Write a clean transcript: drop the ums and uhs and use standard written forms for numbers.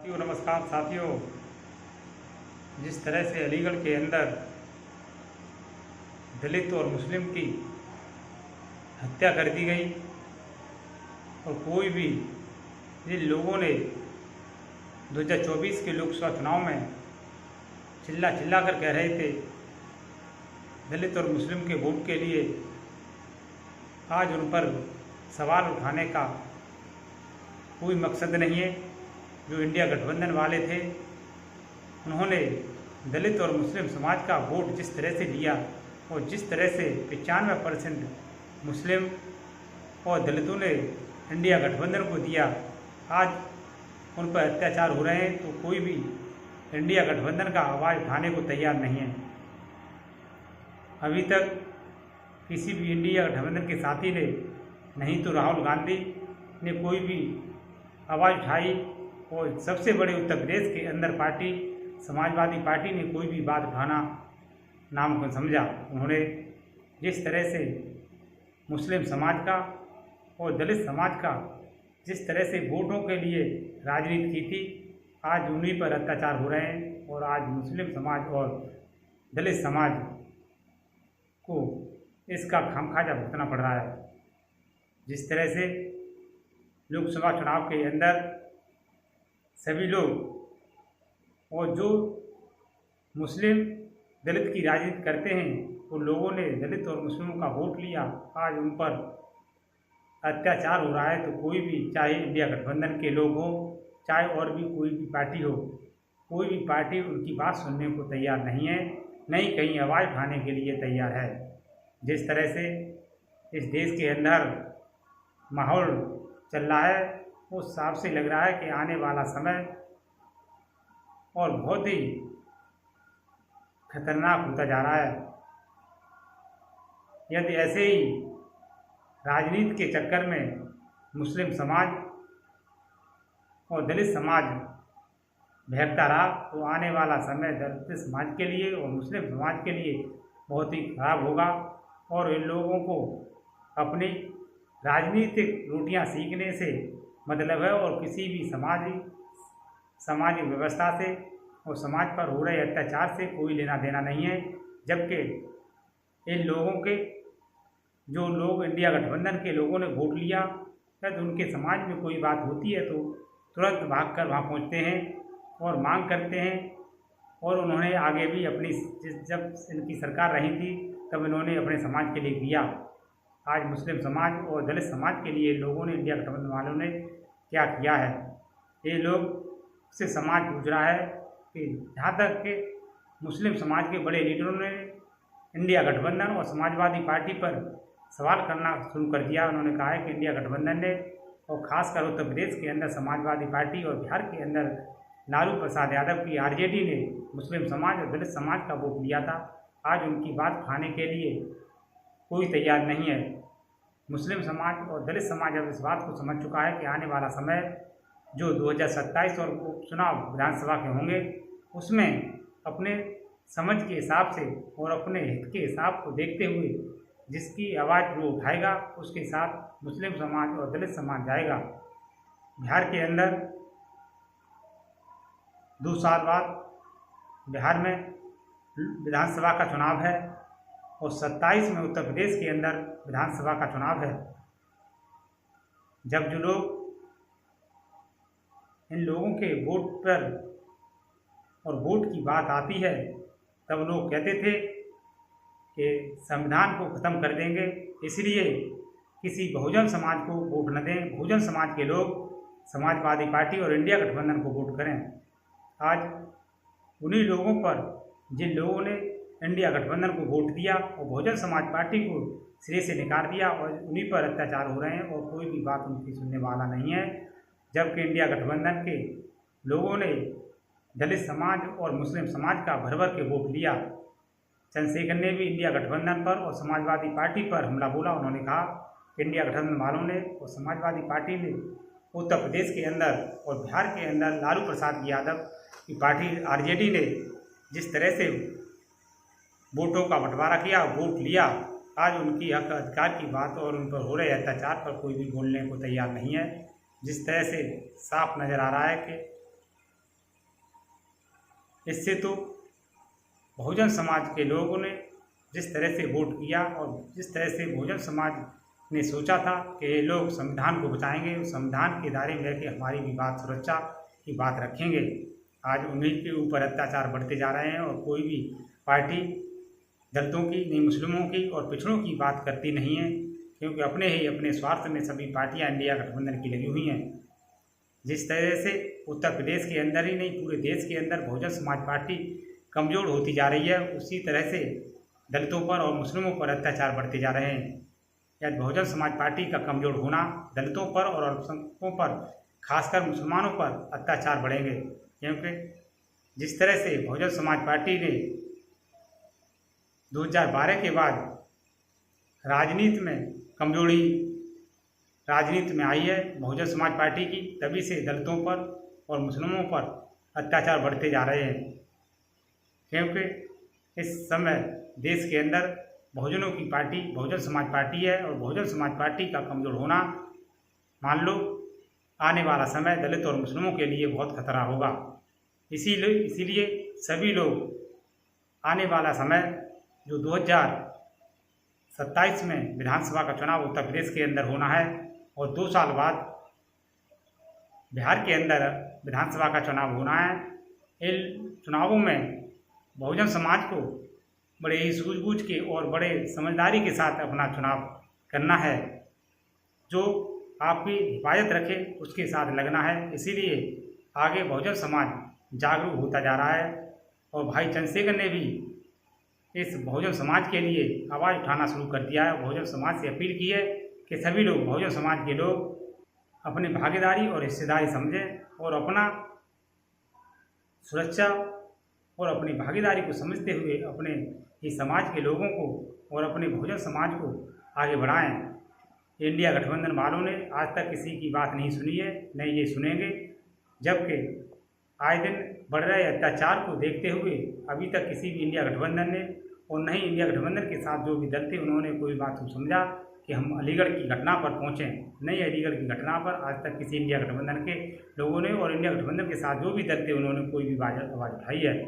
नमस्कार साथियों। जिस तरह से अलीगढ़ के अंदर दलित और मुस्लिम की हत्या कर दी गई और कोई भी जिन लोगों ने 2024 के लोकसभा चुनाव में चिल्ला चिल्ला कर कह रहे थे दलित और मुस्लिम के वोट के लिए, आज उन पर सवाल उठाने का कोई मकसद नहीं है। जो इंडिया गठबंधन वाले थे उन्होंने दलित और मुस्लिम समाज का वोट जिस तरह से लिया और जिस तरह से 95% मुस्लिम और दलितों ने इंडिया गठबंधन को दिया, आज उन पर अत्याचार हो रहे हैं तो कोई भी इंडिया गठबंधन का आवाज़ उठाने को तैयार नहीं है। अभी तक किसी भी इंडिया गठबंधन के साथी ने, नहीं तो राहुल गांधी ने कोई भी आवाज़ उठाई और सबसे बड़े उत्तर प्रदेश के अंदर पार्टी समाजवादी पार्टी ने कोई भी बात उठाना नाम को समझा। उन्होंने जिस तरह से मुस्लिम समाज का और दलित समाज का जिस तरह से वोटों के लिए राजनीति की थी, आज उन्हीं पर अत्याचार हो रहे हैं और आज मुस्लिम समाज और दलित समाज को इसका खामखाजा भुगतना पड़ रहा है। जिस तरह से लोकसभा चुनाव के अंदर सभी लोग और जो मुस्लिम दलित की राजनीति करते हैं उन लोगों ने दलित और मुस्लिमों का वोट लिया, आज उन पर अत्याचार हो रहा है। तो कोई भी, चाहे इंडिया गठबंधन के लोग हो, चाहे और भी कोई भी पार्टी हो, कोई भी पार्टी उनकी बात सुनने को तैयार नहीं है, न ही कहीं आवाज़ उठाने के लिए तैयार है। जिस तरह से इस देश के अंदर माहौल चल रहा है उस हिसाब से लग रहा है कि आने वाला समय और बहुत ही खतरनाक होता जा रहा है। यदि ऐसे ही राजनीति के चक्कर में मुस्लिम समाज और दलित समाज बहकता रहा तो आने वाला समय दलित समाज के लिए और मुस्लिम समाज के लिए बहुत ही खराब होगा और इन लोगों को अपनी राजनीतिक रोटियां सीखने से मतलब है और किसी भी सामाजिक व्यवस्था से और समाज पर हो रहे अत्याचार से कोई लेना देना नहीं है। जबकि इन लोगों के जो लोग इंडिया गठबंधन के लोगों ने वोट लिया, यदि उनके समाज में कोई बात होती है तो तुरंत भागकर वहाँ पहुँचते हैं और मांग करते हैं। और उन्होंने आगे भी अपनी, जब इनकी सरकार रही थी तब इन्होंने अपने समाज के लिए किया। आज मुस्लिम समाज और दलित समाज के लिए लोगों ने, इंडिया गठबंधन वालों ने क्या किया है, ये लोग से समाज पूछ रहा है कि जहाँ तक कि मुस्लिम समाज के बड़े लीडरों ने इंडिया गठबंधन और समाजवादी पार्टी पर सवाल करना शुरू कर दिया। उन्होंने कहा है कि इंडिया गठबंधन ने और ख़ासकर उत्तर प्रदेश के अंदर समाजवादी पार्टी और बिहार के अंदर लालू प्रसाद यादव की आरजेडी ने मुस्लिम समाज और दलित समाज का वोट लिया था। आज उनकी बात उठाने के लिए कोई तैयार नहीं है। मुस्लिम समाज और दलित समाज अब इस बात को समझ चुका है कि आने वाला समय जो 2027 और चुनाव विधानसभा के होंगे उसमें अपने समझ के हिसाब से और अपने हित के हिसाब को देखते हुए जिसकी आवाज़ वो उठाएगा उसके साथ मुस्लिम समाज और दलित समाज जाएगा। बिहार के अंदर 2 साल बाद बिहार में विधानसभा का चुनाव है और 27 में उत्तर प्रदेश के अंदर विधानसभा का चुनाव है। जब जो लोग इन लोगों के वोट पर और वोट की बात आती है तब लोग कहते थे कि संविधान को ख़त्म कर देंगे, इसलिए किसी बहुजन समाज को वोट न दें, बहुजन समाज के लोग समाजवादी पार्टी और इंडिया गठबंधन को वोट करें। आज उन्हीं लोगों पर, जिन लोगों ने इंडिया गठबंधन को वोट दिया और बहुजन समाज पार्टी को सिरे से निकाल दिया, और उन्हीं पर अत्याचार हो रहे हैं और कोई भी बात उनकी सुनने वाला नहीं है। जबकि इंडिया गठबंधन के लोगों ने दलित समाज और मुस्लिम समाज का भर भर के वोट लिया। चंद्रशेखर ने भी इंडिया गठबंधन पर और समाजवादी पार्टी पर हमला बोला। उन्होंने कहा कि इंडिया गठबंधन वालों ने और समाजवादी पार्टी ने उत्तर प्रदेश के अंदर और बिहार के अंदर लालू प्रसाद यादव की पार्टी आरजेडी ने जिस तरह से वोटों का बंटवारा किया, वोट लिया, आज उनकी हक अधिकार की बात और उन पर हो रहे अत्याचार पर कोई भी बोलने को तैयार नहीं है। जिस तरह से साफ नज़र आ रहा है कि इससे तो बहुजन समाज के लोगों ने जिस तरह से वोट किया और जिस तरह से बहुजन समाज ने सोचा था कि ये लोग संविधान को बचाएंगे, उस संविधान के दायरे में रहकर हमारी भी बात सुरक्षा की बात रखेंगे, आज उन्हीं के ऊपर अत्याचार बढ़ते जा रहे हैं। और कोई भी पार्टी दलितों की नहीं, मुस्लिमों की और पिछड़ों की बात करती नहीं है, क्योंकि अपने स्वार्थ में सभी पार्टियां इंडिया गठबंधन की लगी हुई हैं। जिस तरह से उत्तर प्रदेश के अंदर ही नहीं पूरे देश के अंदर बहुजन समाज पार्टी कमज़ोर होती जा रही है, उसी तरह से दलितों पर और मुस्लिमों पर अत्याचार बढ़ते जा रहे हैं। या बहुजन समाज पार्टी का कमज़ोर होना दलितों पर और अल्पसंख्यकों पर, खासकर मुसलमानों पर अत्याचार बढ़ेंगे, क्योंकि जिस तरह से बहुजन समाज पार्टी ने 2012 के बाद राजनीति में कमजोरी राजनीति में आई है बहुजन समाज पार्टी की, तभी से दलितों पर और मुस्लिमों पर अत्याचार बढ़ते जा रहे हैं। क्योंकि इस समय देश के अंदर बहुजनों की पार्टी बहुजन समाज पार्टी है, और बहुजन समाज पार्टी का कमज़ोर होना मान लो आने वाला समय दलित और मुस्लिमों के लिए बहुत खतरा होगा। इसीलिए सभी लोग आने वाला समय जो 2027 में विधानसभा का चुनाव उत्तर प्रदेश के अंदर होना है और 2 साल बाद बिहार के अंदर विधानसभा का चुनाव होना है, इन चुनावों में बहुजन समाज को बड़े ही सूझबूझ के और बड़े समझदारी के साथ अपना चुनाव करना है। जो आपकी हिफाजत रखे उसके साथ लगना है। इसीलिए आगे बहुजन समाज जागरूक होता जा रहा है, और भाई चंद्रशेखर ने भी इस बहुजन समाज के लिए आवाज़ उठाना शुरू कर दिया है। बहुजन समाज से अपील की है कि सभी लोग, बहुजन समाज के लोग अपनी भागीदारी और हिस्सेदारी समझें और अपना सुरक्षा और अपनी भागीदारी को समझते हुए अपने ही समाज के लोगों को और अपने बहुजन समाज को आगे बढ़ाएं। इंडिया गठबंधन वालों ने आज तक किसी की बात नहीं सुनी है, न ये सुनेंगे, जबकि आए दिन बढ़ रहे अत्याचार को देखते हुए अभी तक किसी भी इंडिया गठबंधन ने और न ही इंडिया गठबंधन के साथ जो भी दल थे उन्होंने कोई बात को समझा कि हम अलीगढ़ की घटना पर पहुँचें। नहीं, अलीगढ़ की घटना पर आज तक किसी इंडिया गठबंधन के लोगों ने और इंडिया गठबंधन के साथ जो भी दल थे उन्होंने कोई भी आवाज़ उठाई है।